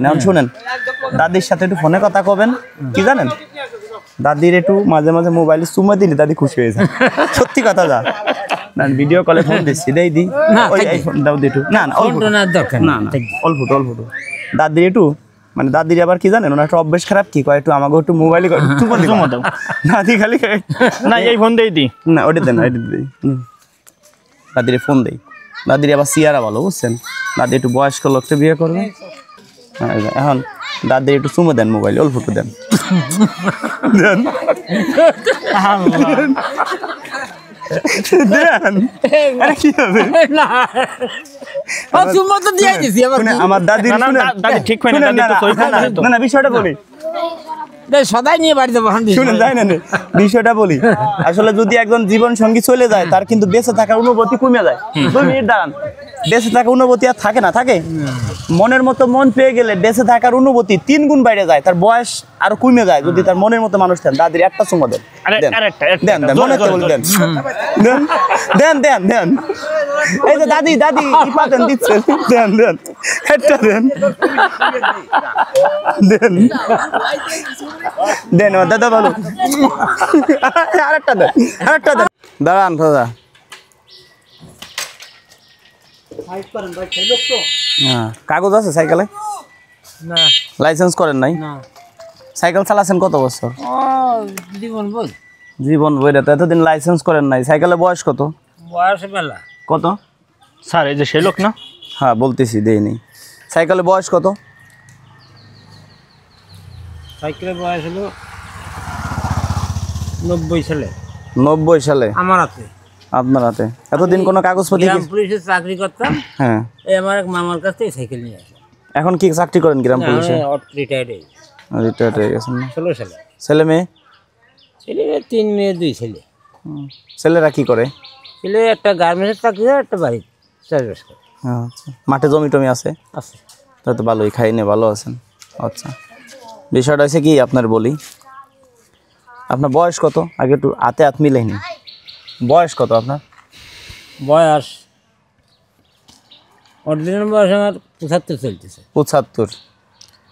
এখন শুনেন, দাদির সাথে একটু ফোনে কথা কবেন, কি জানেন, দাদির একটু মাঝে মাঝে মোবাইলে চুমা দিলে দাদি খুশি হয়ে যায়। সত্যি কথা যা না, ভিডিও কলে ফোন দিচ্ছি, দেই দি ওই আইফোন দাও দি একটু, না না অল্প দরকার, না না অল্প অল্প দাদির একটু, মানে দাদির আবার কি জানেন, ওনার একটা অভ্যেস খারাপ, কি কয় একটু আমাকে একটু মোবাইলে চুমা দাও, দাদি খালি না এই ফোন দেই দি, না ওটা দেন, ওইটা দিই, দাদির ফোন দেই। দাদির আবার সিয়ারা ভালো, বুঝছেন, দাদি একটু বয়স্ক লোকটা বিয়ে করবে। এখন দাদি একটু চুমো দেন, মোবাইল অল্প একটু দেন, দেন কি হবে, আমার দাদি ঠিক হয় না, না বিষয়টা বলি, সদাই নিয়ে বাড়িতে শুনেন যাই না, বিষয়টা বলি, আসলে যদি একজন জীবন সঙ্গী চলে যায়, তার কিন্তু বেঁচে থাকার অনুভূতি কমে যায়। 2 মিনিট দাঁড়ান, বেঁচে থাকার অনুভূতি আর থাকে না, থাকে মনের মতো মন পেয়ে গেলে বেঁচে থাকার অনুভূতি 3 গুণ বাইরে যায়, তার বয়স আরো কমে যায় যদি তার মনের মতো মানুষ দেন। দাদির একটা চুমো দেন, দেন দেন মনে তো বলি, দেন দেন দেন দেন, এই যে দাদি দাদি পাতেন দিচ্ছেন, দেন দেন একটা দেন দেন দেন দাদা বলো, আরেকটা দেন, আরেকটা দেন, দাঁড়ান দাদা। কাগজ আছে সাইকেলে? না। লাইসেন্স করেন নাই? না। সাইকেল চালাচ্ছেন কত বছর? জীবন বই, জীবন বইটা তো এতদিন লাইসেন্স করেন নাই। সাইকেলের বয়স কত? বয়স মেলা। কত স্যার? এই যে সেই লোক না? হ্যাঁ বলতেছি, দেয়নি। সাইকেলের বয়স কত? সাইকেলের বয়স হলো 90 সালে। 90 সালে? আমার হাতে। আপনার হাতে? এতদিন কোনো কাগজপত্র? গ্রাম পুলিশে চাকরি করতাম। হ্যাঁ। এই আমার এক মামার কাছ থেকে সাইকেল নিয়ে আসলাম। এখন কি চাকরি করেন গ্রাম পুলিশে? রিটায়ার্ড হয়ে। রিটায়ার্ড হয়ে গেছেন না? 16 সালে। ছেলে মেয়ে? ছেলে 3 মেয়ে 2 ছেলে। ছেলেরা কি করে? ছেলে একটা গার্মেন্টসের চাকরি করে, একটা বাড়ি চাষবাস করে। আচ্ছা, মাঠে জমি টমি আছে? আছে। তাই তো ভালোই, খাই নিয়ে ভালো আছেন। আচ্ছা, বিষয়টা হচ্ছে কি আপনার বলি, আপনার বয়স কত? আগে একটু হাতে হাত মিলেনি, বয়স কত আপনার? বয়স অরিজিনাল বয়স আমার 75 চলতেছে। 75?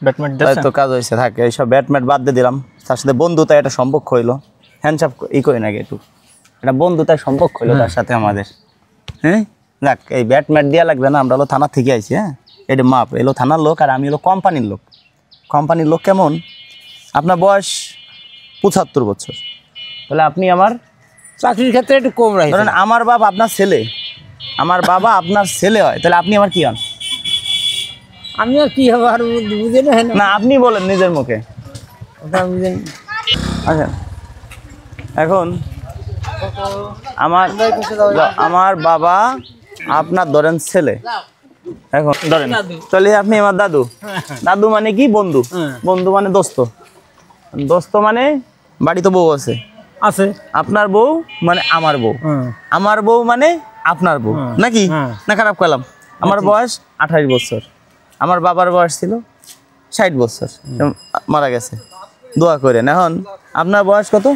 ব্যাটম্যাট তাই তো কাজ হয়েছে, থাকে এইসব ব্যাটম্যাট বাদ দিয়ে দিলাম, তার সাথে বন্ধুতা একটা সম্পর্ক হইলো, হ্যান্ডসাপ করি নাকি একটু, একটা বন্ধুতার সম্পর্ক হইলো তার সাথে আমাদের। হ্যাঁ যাক, এই ব্যাটম্যাট দেওয়া লাগবে না, আমরা হলো থানা থেকে আইছি। হ্যাঁ, এটা মাপ, এলো থানার লোক আর আমি হলো কোম্পানির লোক। কোম্পানির লোক কেমন? আপনার বয়স 75 বছর, তাহলে আপনি আমার চাকরির ক্ষেত্রে একটু কম রাখি। ধরেন আমার বাবা আপনার ছেলে, আমার বাবা আপনার ছেলে হয়, তাহলে আপনি আমার কি হন? আমি আর কি হবে, আর বুঝে না আপনি বলেন নিজের মুখে। আচ্ছা, এখন আমার বাবা আপনার ধরেন ছেলে, এখন ধরেন তাহলে আপনি আমার দাদু। দাদু মানে কি? বন্ধু। বন্ধু মানে দোস্ত। দোস্ত মানে বাড়িতে বউ আছে, আছে। আপনার বউ মানে আমার বউ, আমার বউ মানে আপনার বউ, নাকি না? খারাপ করলাম? আমার বয়স 28 বছর, আমার বাবার বয়স ছিল 60 বছর, মারা গেছে, দোয়া করেন। এখন আপনার বয়স কত?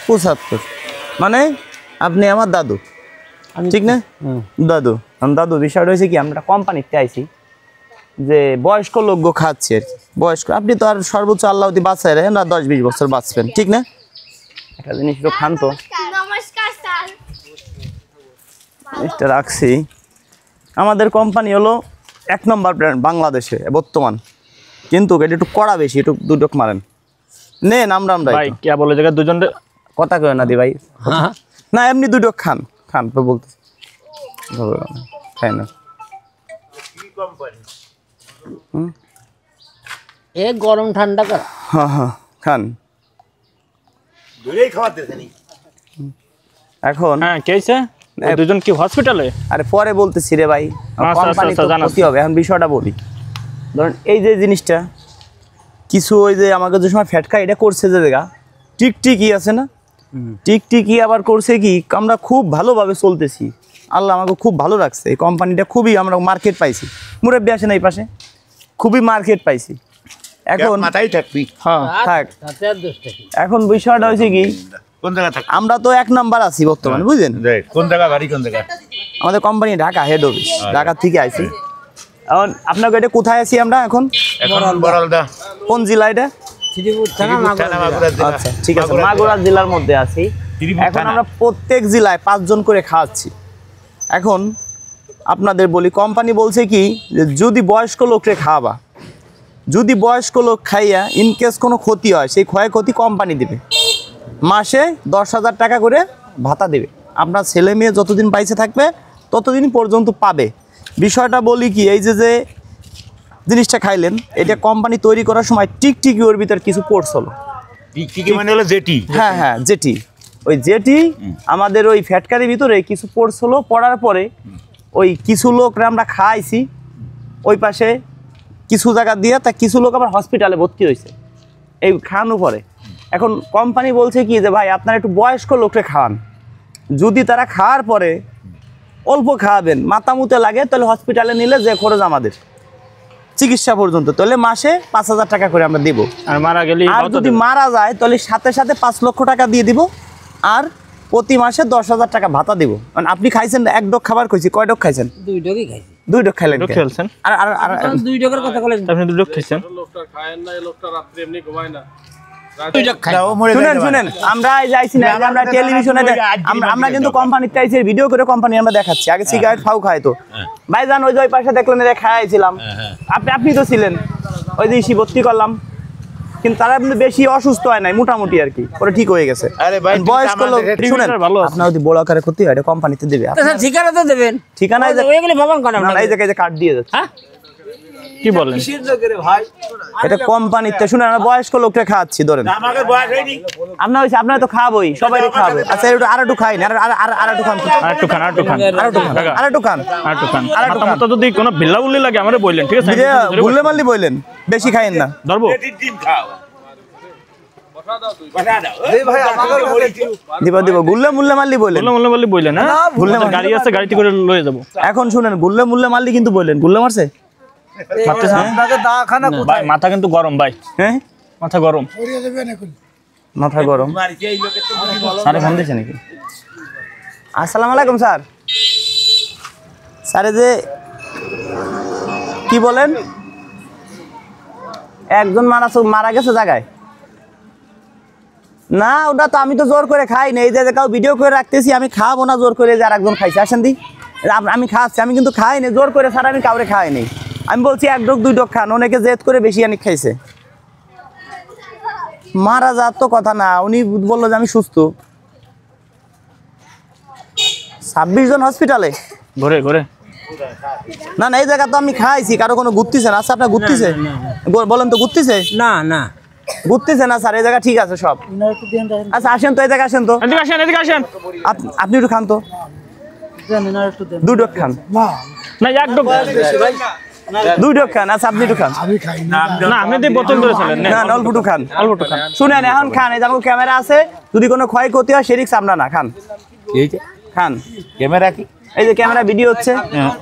75, মানে আপনি আমার দাদু, ঠিক না? দাদু। দাদু বিষয়টা হয়েছে কি, আমরা কোম্পানিতে আইছি যে বয়স্ক লোক খাচ্ছি আর কি, বয়স্ক। আপনি তো আর সর্বোচ্চ আল্লাহ বাঁচায় রেন না, 10-20 বছর বাঁচবেন, ঠিক না? একটা জিনিস তো খান তো, এটা রাখছি। আমাদের কোম্পানি হলো 1 নম্বর ব্র্যান্ড বাংলাদেশে বর্তমান, কিন্তু এটা একটু কড়া বেশি, একটু দুটোক মারেন নেন। আমরা ভাই কে বলে জায়গা দুজন কথা কয় না দি ভাই, না এমনি দুটোক খান, খান তো বলতে খাই না। এ গরম ঠান্ডা করা। হ্যাঁ হ্যাঁ খান। এখন কেছে দুজন কি হসপিটালে? আরে পরে বলতেছি রে ভাই, কোম্পানি তো ক্ষতি হবে। এখন বিষয়টা বলি, ধরেন এই যে জিনিসটা কিছু, ওই যে আমাকে যে সময় ফ্যাটকা এটা করছে যে জায়গা টিকটিকি আছে না, টিকটিকি আবার করছে কি, আমরা খুব ভালোভাবে চলতেছি, আল্লাহ আমাকে খুব ভালো রাখছে। এই কোম্পানিটা খুবই আমরা মার্কেট পাইছি, মুরব্বী আসে না এই পাশে, খুবই মার্কেট পাইছি। এখন মাথায় থাকবি, হ্যাঁ থাক। এখন বিষয়টা হয়েছে কি, কোন জায়গা থাকবি? আমরা তো 1 নাম্বার আছি বর্তমানে, বুঝলেন? কোন জায়গা বাড়ি, কোন জায়গা? আমাদের company Dhaka head office, Dhaka থেকে আইছি। এখন আপনাকে এটা কোথায় আছি আমরা এখন? বরালদা কোন জেলা এটা? শ্রীপুর থানা আচ্ছা ঠিক আছে, মাগুরা জেলার মধ্যে আছি। এখন আমরা প্রত্যেক জেলায় 5 জন করে খাওয়াচ্ছি। এখন আপনাদের বলি, কোম্পানি বলছে কি যে যদি বয়স্ক লোককে খাওয়াবা, যদি বয়স্ক লোক খাইয়া ইনকেস কোনো ক্ষতি হয় সেই ক্ষয়ক্ষতি কোম্পানি দেবে। মাসে 10,000 টাকা করে ভাতা দেবে। আপনার ছেলে মেয়ে যতদিন বাইসে থাকবে ততদিন পর্যন্ত পাবে। বিষয়টা বলি কি, এই যে জিনিসটা খাইলেন, এটা কোম্পানি তৈরি করার সময় টিকটিকি ওর ভিতর কিছু কোর্স হলো। টিকটিকি মানে হলো জেটি। হ্যাঁ হ্যাঁ জেটি, ওই জেটি আমাদের ওই ফ্যাটকারির ভিতরে কিছু কোর্স হলো। পড়ার পরে ওই কিছু লোকরা আমরা খাইছি ওই পাশে কিছু জায়গা দিয়ে, তা কিছু লোক আবার হসপিটালে ভর্তি হয়েছে এই খাওয়ানোর পরে। এখন কোম্পানি বলছে কি যে ভাই আপনারা একটু বয়স্ক লোককে খাওয়ান, যদি তারা খাওয়ার পরে অল্প খাওয়াবেন, মাথামুতে লাগে, তাহলে হসপিটালে নিলে যে খরচ আমাদের চিকিৎসা পর্যন্ত, তাহলে মাসে 5,000 টাকা করে আমরা দিব। আর মারা গেলে আর যদি মারা যায় তাহলে সাথে সাথে 5 লক্ষ টাকা দিয়ে দিব, আর প্রতি মাসে 10,000 টাকা ভাতা দিব। মানে আপনি খাইছেন এক ডক খাবার খাইছি, কয় ডক খাইছেন? 2 ডগই খাইছি। 2 ডক খাইলেন। খেলছেন আর আর আর 2 ডগের কথা বলেন। আপনি 2 ডক খাইছেন? লোকটা খায় না, এই লোকটা রাত্রে এমনি ঘুমায় না। 2 ডগ খাই। শুনেন শুনেন, আমরা যাইছি না, আমরা টেলিভিশনে আমরা কিন্তু কোম্পানিতে আইছি, ভিডিও করে কোম্পানি আমরা দেখাচ্ছি। আগে সিগারেট ফাউ খায় তো ভাইজান, ওই যে ওই পাশে দেখলেন এরা খাইছিলাম, আপনি তো ছিলেন, ওই যে ইসি ভর্তি করলাম, কিন্তু তারা কিন্তু বেশি অসুস্থ হয় নাই, মোটামুটি আর কি, ওরা ঠিক হয়ে গেছে। আরে ভাই, বয়স্ক লোক শুনেন, আপনার যদি বড় আকারে ক্ষতি হয় এটা কোম্পানিতে দেবে। তো স্যার ঠিকানা তো দেবেন। ঠিকানা এই যে ওইগুলো বাবান কোন না, এই যে কার্ড দিয়ে যাচ্ছে। হ্যাঁ কি বলেন? এটা কোম্পানিতে। শুনেন, আমরা বয়স্ক লোকটা খাওয়াচ্ছি, ধরেন আমাকে বয়স হয়নি। আপনারা তো খাওয়াবোই, সবাই খাওয়াবে। আচ্ছা আর একটু খাই না, আর একটু খান, আরেকটু খান, আরেকটু খান, আর একটু খান। মাথা যদি কোনো বিল্লাবুল্লি লাগে আমারে বললেন, ঠিক আছে? ভুললে মারলি বললেন, বেশি খাইন না। ধরবো? ডিম খাও। বসা দাও। এই ভাই দিব গুল্লে মুল্লে মারলি বললেন, বললে বললেন, হ্যাঁ ভুললে আমাদের গাড়ি আছে, গাড়িতে করে লয়ে যাবো। এখন শুনেন, গুল্লে মুল্লে মারলি কিন্তু বললেন, গুল্লে মারছে ভাই মাথা কিন্তু গরম ভাই, হ্যাঁ মাথা গরম। মাথা গরম। মারিছে এই লোকে তো বুঝি বলো। স্যারে ফোন দিয়েছে নাকি? আসসালামু আলাইকুম স্যার। স্যারে যে কি বলেন, একজন মারা গেছে জায়গায় না, ওটা তো আমি তো জোর করে খাই না। এই যে কাউ ভিডিও করে রাখতেছি, আমি খাবো না জোর করে, যে আর একজন খাইছে। আসেন দি, আমি খাচ্ছি, আমি কিন্তু খাই না জোর করে স্যার, আমি কাউরে খাই নাই। আমি বলছি 1 ডক 2 ডক খান, অনেকে জেদ করে বেশি অনেক খাইছে। মারা যাওয়ার তো কথা না, উনি বললো যে আমি সুস্থ। 26 জন হসপিটালে ঘরে ঘরে না না, এই জায়গা তো আমি খাইছি, কারো কোনো ঘুরতেছে না। আচ্ছা আপনার ঘুরতেছে, বলেন তো ঘুরতেছে? না না ঘুরতেছে না স্যার, এই জায়গা ঠিক আছে সব। আচ্ছা আসেন তো, এই জায়গা আসেন তো, এদিকে আসেন, এদিকে আসেন। আপনি একটু খান তো, 2 ডক খান। না 1 ডক, 2 ডক খান। আচ্ছা আপনি একটু খান। না আপনি দিয়ে বোতল ধরেছিলেন না, না অল্প একটু খান, অল্প একটু খান। শুনেন এখন খান, এই যেমন ক্যামেরা আছে, যদি কোনো ক্ষয়ক্ষতি হয় সেদিক আমরা না খান, এই যে খান। ক্যামেরা কি? এই যে ক্যামেরা ভিডিও হচ্ছে।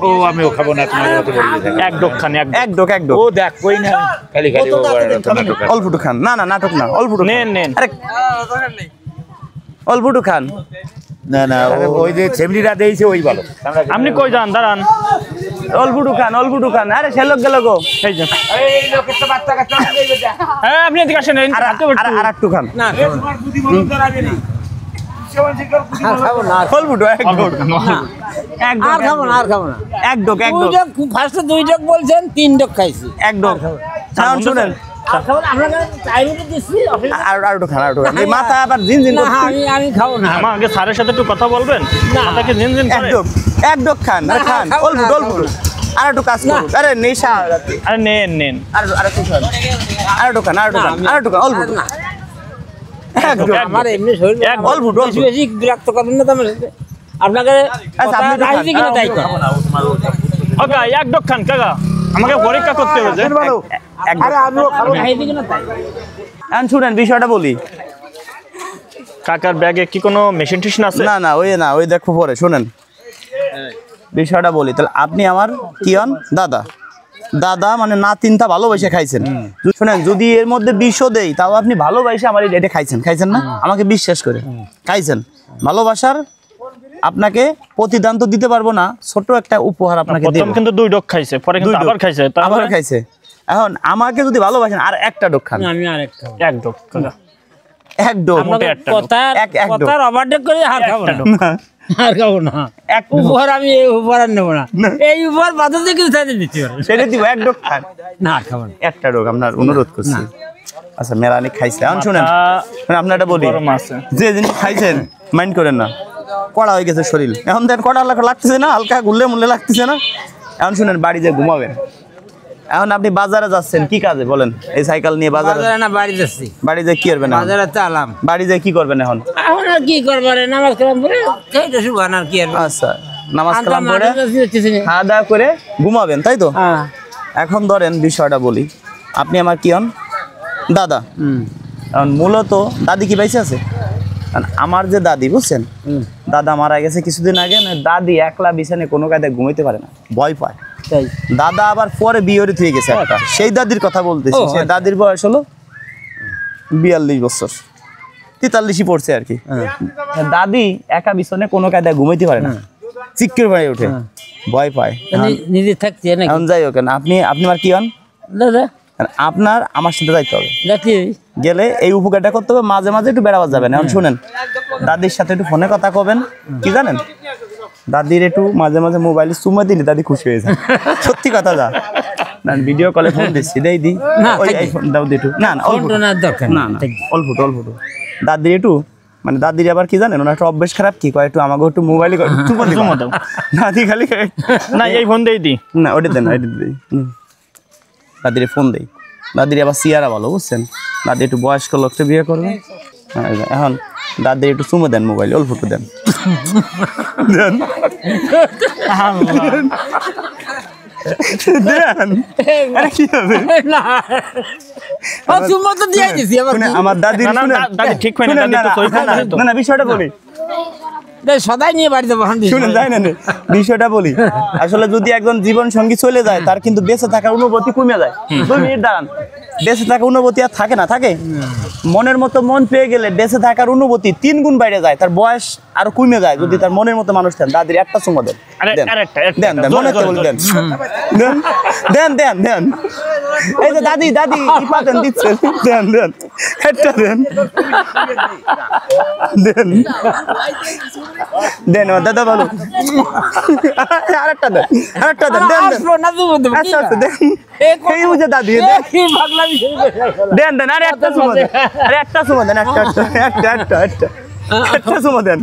ও আমিও খাবো না, তোমার মতো বললি। 1 ডক খান, 1 ডক। এক ডক ও দেখ কই না, খালি খালি ও নাটক। অল্প একটু খান। না না নাটক না, অল্প একটু নেন নেন। আরে অল্প একটু খান। না না, ওই যে সেমরিরা দেইছে ওই ভালো। আপনি কই যান? দাঁড়ান, অল্প একটু খান, অল্প একটু খান। আরে সে লোক গেল গো। এই যে এই লোকের তো বাচ্চা কাচ্চা নেই বেটা। হ্যাঁ আপনি এদিকে আসেন, এই হাতে একটু। আর একটু খান। না তোমার বুদ্ধি বলুন তো আগে নেই। সেমন শিকার বুদ্ধি বলুন। খাবো না অল্প একটু, এক ডক, এক ডক, আর খাবো না, আর খাবো না। এক ডক, এক 2 ডক, ডগ ফার্স্টে 2 ডগ বলছেন, 3 ডগ খাইছি। এক ডক। এখন শুনেন, আর খাবো না, আপনাকে টাইমে দিচ্ছি। আর একটু খান, আর একটু খান। এই মাথা আবার জিন জিন না করছে। আমি খাবো না। আমার আগে স্যারের সাথে একটু কথা বলবেন, মাথাকে জিন জিন এক করে। ডক, এক ডক খান, আরে খান, খাবো অল্প না, একটু, অল্প একটু। আর একটু কাজ করুন। আরে নেশা, আরে নেন নেন। আর একটু খান, আর একটু খান, আর একটু খান, আর একটু খান, অল্প একটু। না এক ডক। আমার এমনি শরীর অল্প একটু, অল্প বেশি বেশি বিরক্ত করেন না তো আমার সাথে। আপনাকে আচ্ছা, আপনি একটু খান। রাজনীতি কিনা তাই কর। ওকে 1 ডক খান কাকা, আমাকে পরীক্ষা করতে হবে যে। এক ডক। রাজনীতি কিনা তাই। এখন শুনেন বিষয়টা বলি। কাকার ব্যাগে কি কোনো মেশিন টিশিন আছে? না না, ওই দেখো পরে শুনেন বিষয়টা বলি। তাহলে আপনি আমার কি হন? দাদা। দাদা মানে না তিনটা ভালোবাসে খাইছেন। শুনেন, যদি এর মধ্যে বিষও দেই তাও আপনি ভালোবাসে আমার এটা খাইছেন না? আমাকে বিশ্বাস করে খাইছেন। ভালোবাসার আপনাকে প্রতিদান তো দিতে পারবো না, ছোট একটা উপহার আপনাকে দেব। প্রথম কিন্তু 2 ডোক খাইছে, পরে কিন্তু আবার খাইছে, আবার খাইছে। এখন আমাকে যদি ভালোবাসেন আর একটা ডোক খান। আমি আরেকটা 1 ডোক কাকা, এক ডোক। কথার ওভারটেক করে আর খাবো না, আর খাবো না। এক উপহার আমি এই উপহার আর নেবো না, এই উপহার বাজার থেকে উঠাতে দিতে পারবো, সেটা দিব। এক ডোক খান না আর খাবো না। একটা ডোক আপনার অনুরোধ করছি। আচ্ছা মেলানি খাইছে। এখন শুনেন আপনার একটা বলি, যে জিনিস খাইছেন মাইন্ড করেন না, কড়া হয়ে গেছে শরীর, এখন দেন কড়া লাগতেছে না, হালকা গুললে মুললে লাগতেছে না। এখন শুনেন বাড়ি যে ঘুমাবেন। এখন আপনি বাজারে যাচ্ছেন কি কাজে বলেন? এই সাইকেল নিয়ে বাজারে না, বাড়ি যাচ্ছি। বাড়ি যে কি করবেন? বাজারে চালাম। বাড়ি যে কি করবেন এখন? এখন আর কি করবো রে, নামাজ কালাম পরে খেয়ে শুভ আর কি আর। আচ্ছা নামাজ কালাম পড়ে খাওয়া দাওয়া করে ঘুমাবেন, তাই তো? এখন ধরেন বিষয়টা বলি, আপনি আমার কি হন? দাদা। এখন মূলত দাদি কি বেঁচে আছে? আমার যে দাদি বুঝছেন, দাদা মারা গেছে কিছুদিন আগে। না দাদি একলা বিছানে কোনো কায়দায় ঘুমাইতে পারে না, ভয় পায়। দাদা আবার পরে বিয়ে হয়ে গেছে একটা, সেই দাদির কথা বলতেছি। সেই দাদির বয়স হলো 42 বছর, 43ই পড়ছে আর কি। দাদি একা বিছানে কোনো কায়দায় ঘুমাইতে পারে না, চিৎকার করে ওঠে, ভয় পায়, নিজে থাকতে। এখন যাই হোক, আপনি আমার কি হন? দাদা। আপনার আমার সাথে যাইতে হবে, দেখি গেলে এই উপকারটা করতে হবে, মাঝে মাঝে একটু বেড়াবার যাবেন। এখন শুনেন, দাদির সাথে একটু ফোনে কথা কবেন, কি জানেন? দাদির একটু মাঝে মাঝে মোবাইলে চুমা দিলে দাদি খুশি হয়ে যায়, সত্যি কথা। যা না ভিডিও কলে ফোন দিচ্ছি, দেই দি ওই আইফোন দাও দিটু। না না অল্প দরকার, না না অল্প অল্প। দাদির একটু মানে দাদির আবার কি জানেন, ওনার একটা অভ্যেস খারাপ, কি কয় একটু আমাকে একটু মোবাইলে চুমা দাও। দাদি খালি না এই ফোন দেই দি না, ওটা দেন, ওটা দেই। দাদির ফোন দেই, দাদির আবার সিয়ারা ভালো বুঝছেন, দাদি একটু বয়স্ক লোকটা বিয়ে করবে। এখন দাদির একটু চুমো দেন, মোবাইল অল্প একটু দেন, দেন দেন। আরে কি হবে? আমার দাদি ঠিক হয় না, না না বিষয়টা বলি, সদাই নিয়ে বাড়িতে শুনেন যাই না বিষয়টা বলি। আসলে যদি একজন জীবন সঙ্গী চলে যায়, তার কিন্তু বেঁচে থাকার অনুভূতি কমে যায়। 2 মিনিট দাঁড়ান, বেঁচে থাকার অনুভূতি আর থাকে না, থাকে মনের মতো মন পেয়ে গেলে বেঁচে থাকার অনুভূতি 3 গুণ বাইরে যায়, তার বয়স আরো কমে যায় যদি তার মনের মতো মানুষ দেন। দাদির একটা চুমো দেন, দেন দেন মনে তো বলি, দেন দেন দেন দেন। এই যে দাদি দাদি কি পাতেন দিচ্ছেন, দেন দেন একটা দেন দেন দেন। দাদা ভালো, আরেকটা দেন, আরেকটা দেন, দেন দেন। আচ্ছা আচ্ছা দেন, এই বুঝে দাদি দেন দেন। আরে একটা চুমো দেন, আরে একটা চুমো দেন, একটা একটা একটা একটা একটা চুমো দেন,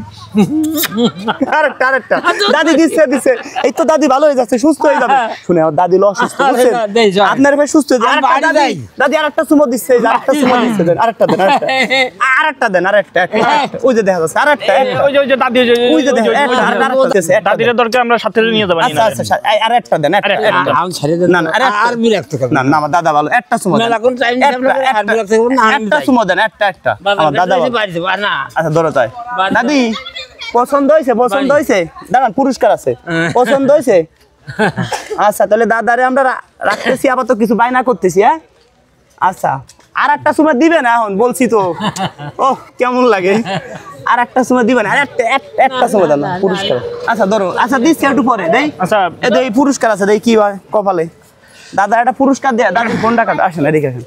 আরেকটা আরেকটা। দাদি দিচ্ছে দিচ্ছে, এই তো দাদি ভালো হয়ে যাচ্ছে, সুস্থ হয়ে যাবে। শুনে আমার দাদি অসুস্থ বুঝছেন, আপনার ভাই সুস্থ হয়ে যাবে। দাদি আরেকটা চুমো দিচ্ছে, আরেকটা চুমো দিচ্ছে, দেন আরেকটা দেন, আরেকটা দেন, আরেকটা ওই যে দেখা যাচ্ছে, আরেকটা ওই যে দাদি ওই যে দেখা দাদির দরকার আমরা সাথে নিয়ে যাব। আচ্ছা আচ্ছা আরেকটা দেন, একটা না না আর বিরক্ত করবেন না, না আমার দাদা ভালো, একটা চুমো দেন, একটা চুমো দেন, একটা একটা আমার দাদা ভালো। আচ্ছা ধরো তাই দাদি পছন্দ হয়েছে, পছন্দ হয়েছে, দাঁড়ান পুরস্কার আছে, পছন্দ হয়েছে। আচ্ছা তাহলে দাদারে আমরা রাখতেছি, আবার তো কিছু বায়না করতেছি। হ্যাঁ আচ্ছা আর একটা সময় দিবেন, এখন বলছি তো, ও কেমন লাগে, আর একটা সময় দিবেন, আর একটা সময় দেন পুরস্কার। আচ্ছা ধরো, আচ্ছা দিচ্ছি একটু পরে দেই। আচ্ছা এই পুরস্কার আছে, দেই কি হয় কপালে। দাদা একটা পুরস্কার দেয়, দাদা ফোন টাকা আসেন, এদিকে আসেন,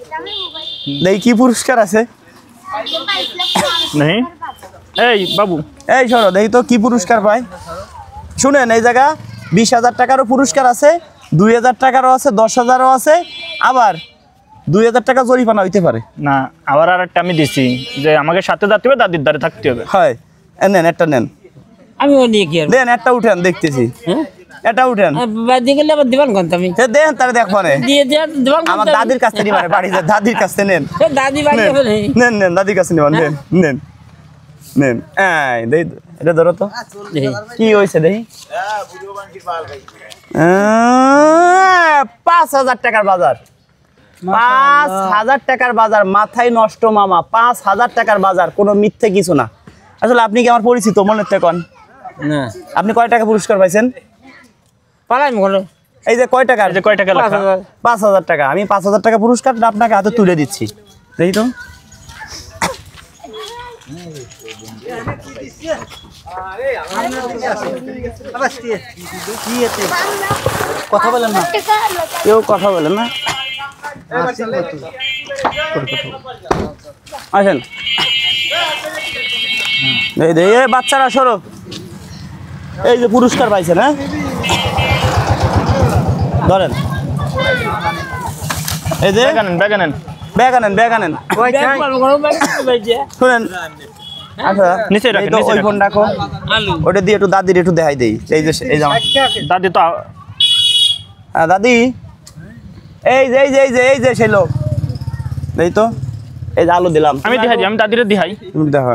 দেই কি পুরস্কার আছে। নেই এই বাবু, এই শোনো দেখি তো কি পুরস্কার পায়। শুনেন এই জায়গা 20,000 টাকারও পুরস্কার আছে, 2,000 টাকারও আছে, 10,000ও আছে, আবার 2,000 টাকা জরিমানা হইতে পারে। না আবার আরেকটা আমি দিছি যে আমাকে সাথে যেতে হবে, দাদির দ্বারে থাকতে হবে। হয় নেন একটা নেন, আমি নিয়ে কি দেন একটা উঠেন দেখতেছি, এটা উঠেন দিলে আবার দিবান কোন তুমি দেন, তার দেখ মানে দিয়ে দিবান আমার দাদির কাছ থেকে মানে বাড়ি যায়, দাদির কাছ থেকে নেন, দাদি বাড়ি নেন নেন দাদির কাছে নেন, নেন নেন নেন। এই দেই এটা ধরো তো কি হয়েছে দেখি। 5,000 টাকার বাজার, 5,000 টাকার বাজার, মাথায় নষ্ট মামা, 5,000 টাকার বাজার, কোনো মিথ্যে কিছু না। আসলে আপনি কি আমার পরিচিত মনে হচ্ছে কন? না আপনি কয় টাকা পুরস্কার পাইছেন? পালাই বলো, এই যে কয় টাকা, যে কয় টাকা লেখা? 5,000 টাকা। আমি 5,000 টাকা পুরস্কারটা আপনাকে হাতে তুলে দিচ্ছি, দেখি তো। কথা বলেন না, কেউ কথা বলেন না। আসেন বাচ্চারা সরো, এই যে পুরস্কার পাইছেন, হ্যাঁ ধরেন, এই যে ব্যাগ আনেন শুনেন। আচ্ছা নিচে রাখেন, নিচে ওই ফোন রাখো, ওটা দিয়ে একটু দাদির একটু দেখাই দেই। এই যে এই জামা দাদি তো দাদি, এই যে এই যে এই যে এই যে সেই লোক, এই তো এই যে আলু দিলাম, আমি দেখাই দিই, আমি দাদিরে দেখাই। তুমি দেখো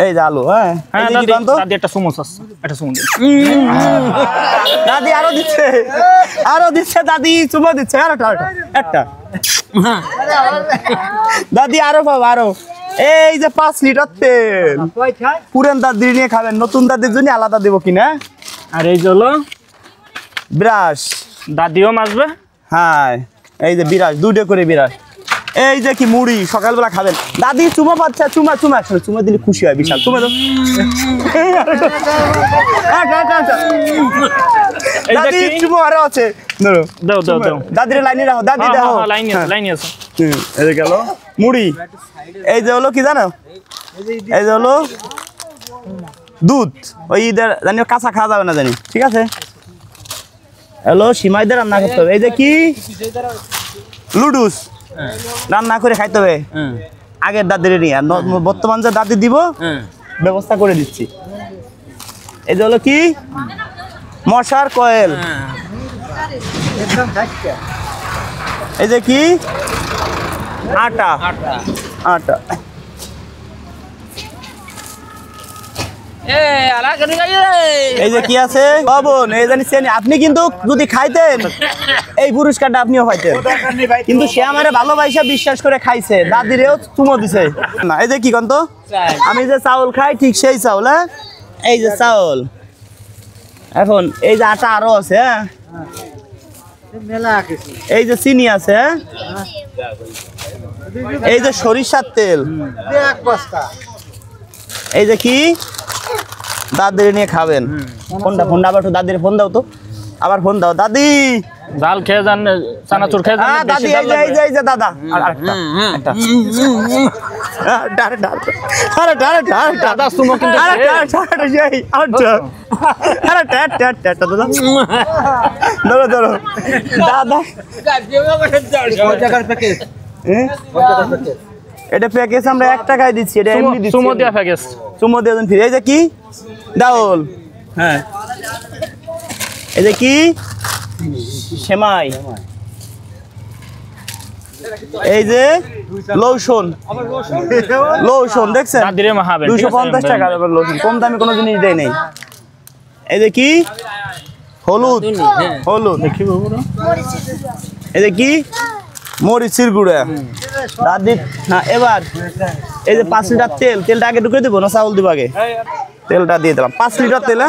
এই যে আলু, হ্যাঁ হ্যাঁ এই যে দাদি, দিলাম তো। দাদি একটা সুমোস আছে, একটা সুমোস দাদি আরো দিচ্ছে দাদি চুমা দিচ্ছে, আর একটা দাদি আরো পাবো আরো। এই যে 5 লিটার তেল, পুরান দাদি নিয়ে খাবেন, নতুন দাদির জন্য আলাদা দেবো কিনা। আর এই যে হলো বিরাস, দাদিও মাসবে। হ্যাঁ এই যে বিরাস, 2টা করে বিরাস। এই যে কি মুড়ি সকালবেলা খাবেন। দাদি চুমা পাচ্ছে, চুমা চুমা দিলে খুশি হয় বিশাল। চুমা দাও দাদি, চুমা আরো আছে, দাও দাও দাও, দাদির লাইনে রাখো, দাদি দাও লাইন আছে। এই যে গেল মুড়ি। এই যে হলো কি জানো, এই যে হলো দুধ, ওই ঈদের জানি কাঁচা খাওয়া যাবে না জানি, ঠিক আছে। হ্যালো সিমাইদের রান্না করতে হবে। এই যে কি লুডুস রান্না করে খাইতে হবে আগের দাদির নিয়ে, আর বর্তমান যে দাদি দিব ব্যবস্থা করে দিচ্ছি। এই যে হলো কি মশার কয়েল, এই যে কি আটা, এই যে কি আছে বাবন, এই জানি চেনি। আপনি কিন্তু যদি খাইতেন এই পুরস্কারটা আপনিও পাইতেন, কিন্তু সে আমারে ভালোবাসা বিশ্বাস করে খাইছে, দাদিরেও চুমো দিছে না। এই যে কি কন্ত, আমি যে চাউল খাই ঠিক সেই চাউল, হ্যাঁ এই যে চাউল। এখন এই যে আটা আরো আছে, হ্যাঁ এই যে চিনি আছে, হ্যাঁ এই যে সরিষার তেল, এই যে কি দাদির নিয়ে খাবেন। ফোনটা আবার একটু দাদির ফোন দাও তো, আবার ফোন দাও। দাদি জাল খেয়ে যান, চানাচুর খেয়ে যান দাদি, এই যে দাদা দাদা সুমো কিন্তু ধরো দাদা, এটা প্যাকেজ আমরা 1 টাকায় দিচ্ছি, এটা এমনি দিচ্ছি, সুমো দিয়া প্যাকেজ, চুমো দিয়ে দেন ফিরে। এই যে কি ডাউল, হ্যাঁ এই যে কি সেমাই, এই যে লৌসন দেখছেন দাদিরে মাহাবেন 250 টাকা লৌসন, কম দামে কোনো জিনিস দেয় নেই। এই যে কি হলুদ, এই যে কি মরিচের গুঁড়া দাদি। হ্যাঁ এবার এই যে 5 লিটার তেল, তেলটা আগে ঢুকে দেবো না চাউল দিব আগে, তেলটা দিয়ে দিলাম 5 লিটার তেল,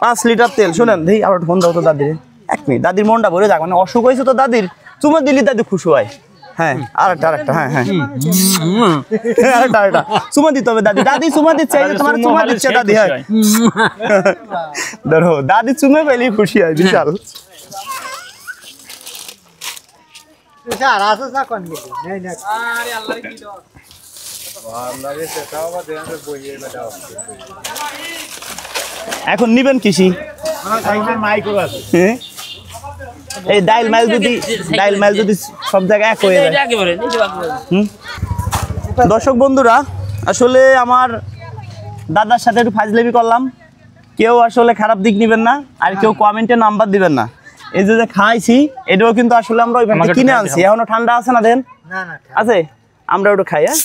5 লিটার তেল। শুনেন দেখি আবার ফোন দাও তো দাদির, 1 মিনিট, দাদির মনটা ভরে যাক, মানে অসুখ হয়েছে তো দাদির, চুমা দিলি দাদি খুশি হয়। হ্যাঁ আরেকটা, হ্যাঁ আরেকটা চুমা দিতে হবে দাদি চুমা দিচ্ছে, এই যে তোমার চুমা দিচ্ছে দাদি, হ্যাঁ ধরো দাদি চুমা পেলেই খুশি হয় বিশাল। এখন নিবেন কৃষি, এই ডাইল মাইল যদি সব জায়গায় এক হয়ে যায়। দর্শক বন্ধুরা, আসলে আমার দাদার সাথে একটু ফাজলামি করলাম, কেউ আসলে খারাপ দিক নিবেন না, আর কেউ কমেন্টে নাম্বার দিবেন না। এই যে খাইছি এটাও কিন্তু আসলে আমরা ওইভাবে কিনে আনছি, এখনো ঠান্ডা আছে না দেন আছে, আমরা ওটা খাই। হ্যাঁ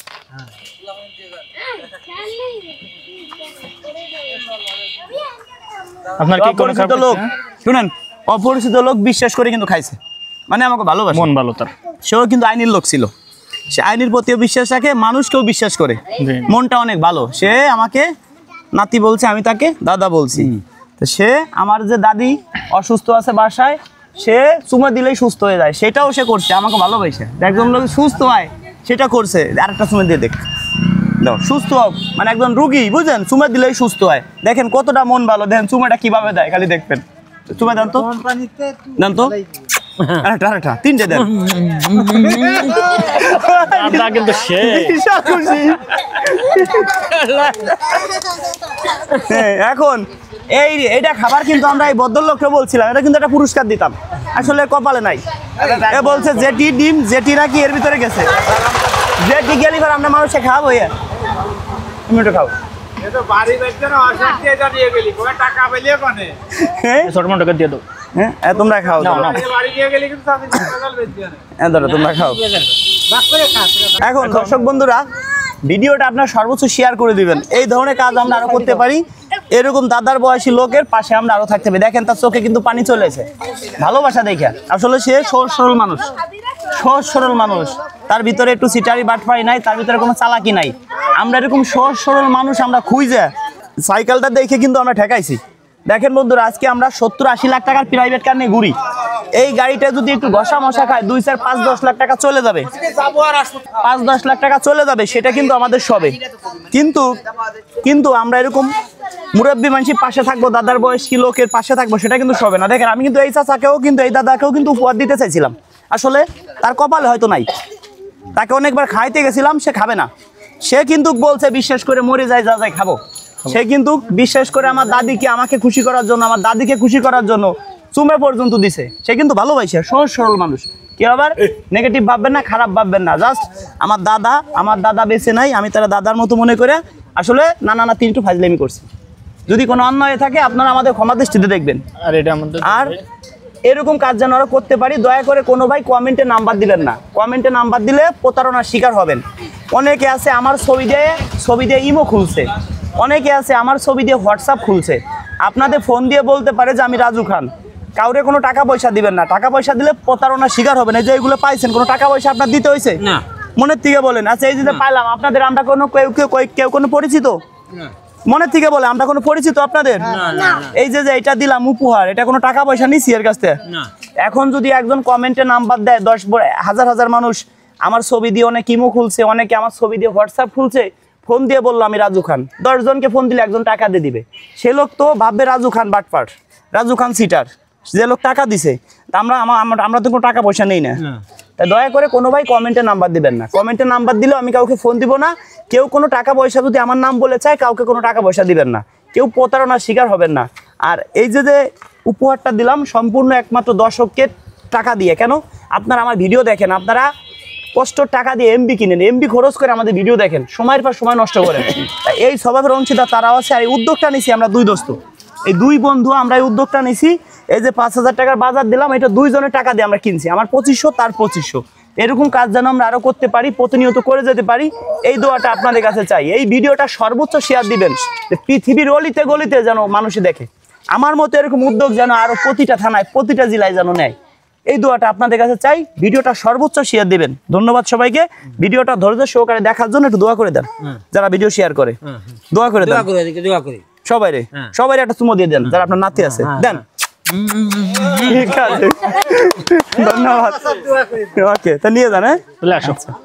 আপনার কি কোন অপরিচিত লোক, শুনেন অপরিচিত লোক বিশ্বাস করে কিন্তু খাইছে, মানে আমাকে ভালোবাসে, মন ভালো তার, সেও কিন্তু আইনের লোক ছিল, সে আইনের প্রতিও বিশ্বাস রাখে, মানুষকেও বিশ্বাস করে, মনটা অনেক ভালো। সে আমাকে নাতি বলছে, আমি তাকে দাদা বলছি। তো সে আমার যে দাদি অসুস্থ আছে বাসায়, সে চুমা দিলেই সুস্থ হয়ে যায়, সেটাও সে করছে আমাকে ভালোবাসে। একজন লোক সুস্থ হয় সেটা করছে, আরেকটা চুমা দিয়ে দেখ। দাও সুস্থ হোক, মানে একজন রুগী বুঝলেন, চুমা দিলেই সুস্থ হয়। দেখেন কতটা মন ভালো, দেখেন চুমাটা কিভাবে দেয়, খালি দেখবেন। চুমা দেন তো, দেন তো, আরেকটা তিনটে দেন। দাদা কিন্তু সে এখন এইটা খাবার কিন্তু আমরা এই ভদ্রলোককে বলছিলাম, এটা কিন্তু একটা পুরস্কার দিতাম, আসলে কপালে নাই। এ বলছে যেটি ডিম যেটি নাকি এর ভিতরে গেছে, যেটি গেলি আমরা মানুষে খাওয়াবো। তুমি একটু খাও। ছোট মোটকে দিয়ে দাও। হ্যাঁ তোমরা খাও, তোমরা খাও। এখন দর্শক বন্ধুরা, ভিডিওটা আপনার সর্বোচ্চ শেয়ার করে দিবেন। এই ধরনের কাজ আমরা আরো করতে পারি, এরকম দাদার বয়সী লোকের পাশে আমরা আরো থাকতে পারি। দেখেন তার চোখে কিন্তু পানি চলেছে, ভালোবাসা দেখে। আসলে সে সহজ সরল মানুষ, সহজ সরল মানুষ, তার ভিতরে একটু সিটারি বাটপাই নাই, তার ভিতরে কোনো চালাকি নাই। আমরা এরকম সহজ সরল মানুষ আমরা খুঁজে সাইকেলটা দেখে কিন্তু আমরা ঠেকাইছি। দেখেন বন্ধুরা, আজকে আমরা 70-80 লাখ টাকার প্রাইভেট কার নিয়ে ঘুরি। এই গাড়িটা যদি একটু ঘষা মশা খায় 2-4-5-10 লাখ টাকা চলে যাবে, 5-10 লাখ টাকা চলে যাবে, সেটা কিন্তু আমাদের সবে। কিন্তু আমরা এরকম মুরব্বী মানুষের পাশে থাকবো, দাদার বয়সী লোকের পাশে থাকবো, সেটা কিন্তু সবে না। দেখেন আমি কিন্তু এই চাচাকেও কিন্তু এই দাদাকেও কিন্তু উপহার দিতে চাইছিলাম, আসলে তার কপালে হয়তো নাই। তাকে অনেকবার খাইতে গেছিলাম, সে খাবে না। সে কিন্তু বলছে বিশ্বাস করে মরে যায়, যা যায় খাবো। সে কিন্তু বিশ্বাস করে আমার দাদিকে, আমাকে খুশি করার জন্য, আমার দাদিকে খুশি করার জন্য চুমে পর্যন্ত দিছে। সে কিন্তু ভালোবাসে, সহজ সরল মানুষ। কেউ আবার নেগেটিভ ভাববেন না, খারাপ ভাববেন না। জাস্ট আমার দাদা বেঁচে নাই, আমি তারা দাদার মতো মনে করে আসলে নানা তিনটু ফাজলামি করছি। যদি কোনো অন্যায় থাকে আপনারা আমাদের ক্ষমা দৃষ্টিতে দেখবেন। আর এটা আমাদের আর এরকম কাজ যেন আরো করতে পারি, দয়া করে কোনো ভাই কমেন্টে নাম্বার দিবেন না। কমেন্টে নাম্বার দিলে প্রতারণার শিকার হবেন। অনেকে আছে আমার ছবি দিয়ে ইমো খুলছে, অনেকে আছে আমার ছবি দিয়ে হোয়াটসঅ্যাপ খুলছে, আপনাদের ফোন দিয়ে বলতে পারে যে আমি রাজু খান। কাউরে কোনো টাকা পয়সা দিবেন না, টাকা পয়সা দিলে প্রতারণার শিকার হবেন। এই যে এগুলো পাইছেন, কোনো টাকা পয়সা আপনার দিতে হয়েছে না, মনের থেকে বলেন। আচ্ছা এই যে পাইলাম, আপনাদের আমরা কোনো কেউ কোনো পরিচিত? মনের থেকে বলে আমরা কোনো পরিচিত আপনাদের? এই যে এটা দিলাম উপহার, এটা কোনো টাকা পয়সা নিছি এর কাছ থেকে? এখন যদি একজন কমেন্টে নাম্বার দেয়, 10,000 মানুষ আমার ছবি দিয়ে অনেক ইমো খুলছে, অনেকে আমার ছবি দিয়ে হোয়াটসঅ্যাপ খুলছে, ফোন দিয়ে বললো আমি রাজু খান। 10 জনকে ফোন দিলে একজন টাকা দিয়ে দিবে। সে লোক তো ভাববে রাজু খান বাটপার, রাজু খান সিটার। যে লোক টাকা দিছে, আমরা তো কোনো টাকা পয়সা নেই না। তাই দয়া করে কোনো ভাই কমেন্টে নাম্বার দিবেন না। কমেন্টে নাম্বার দিলেও আমি কাউকে ফোন দিব না। কেউ কোনো টাকা পয়সা যদি আমার নাম বলে চায়, কাউকে কোনো টাকা পয়সা দিবেন না। কেউ প্রতারণার শিকার হবেন না। আর এই যে উপহারটা দিলাম সম্পূর্ণ একমাত্র দর্শককে টাকা দিয়ে। কেন? আপনারা আমার ভিডিও দেখেন, আপনারা কষ্টর টাকা দিয়ে এমবি কিনেন, এমবি খরচ করে আমাদের ভিডিও দেখেন, সময়ের পর সময় নষ্ট করেন। এই স্বভাবের অংশীদার তারাও আছে। আর এই উদ্যোগটা নিছি আমরা দুই দোস্ত, এই দুই বন্ধু আমরা এই উদ্যোগটা নিছি। এই যে 5,000 টাকার বাজার দিলাম, এটা দুইজনের টাকা দিয়ে আমরা কিনছি। আমার 2500, তার 2500। এরকম কাজ যেন আমরা আরো করতে পারি, প্রতিনিয়ত করে যেতে পারি, এই দোয়াটা আপনাদের কাছে চাই। এই ভিডিওটা সর্বোচ্চ শেয়ার দিবেন, পৃথিবীর অলিতে গলিতে যেন মানুষে দেখে। আমার মতো এরকম উদ্যোগ যেন আরো প্রতিটা থানায়, প্রতিটা জেলায় যেন নেয়, এই দোয়াটা আপনাদের কাছে চাই। ভিডিওটা সর্বোচ্চ শেয়ার দিবেন। ধন্যবাদ সবাইকে। ভিডিওটা ধৈর্য সহকারে দেখার জন্য একটু দোয়া করে দেন। যারা ভিডিও শেয়ার করে দোয়া করে দেন, সবাই একটা চুমো দিয়ে দেন। যারা আপনার নাতি আছে দেন। ঠিক আছে, ধন্যবাদ। ওকে, তা নিয়ে যান। হ্যাঁ, চলে আসো।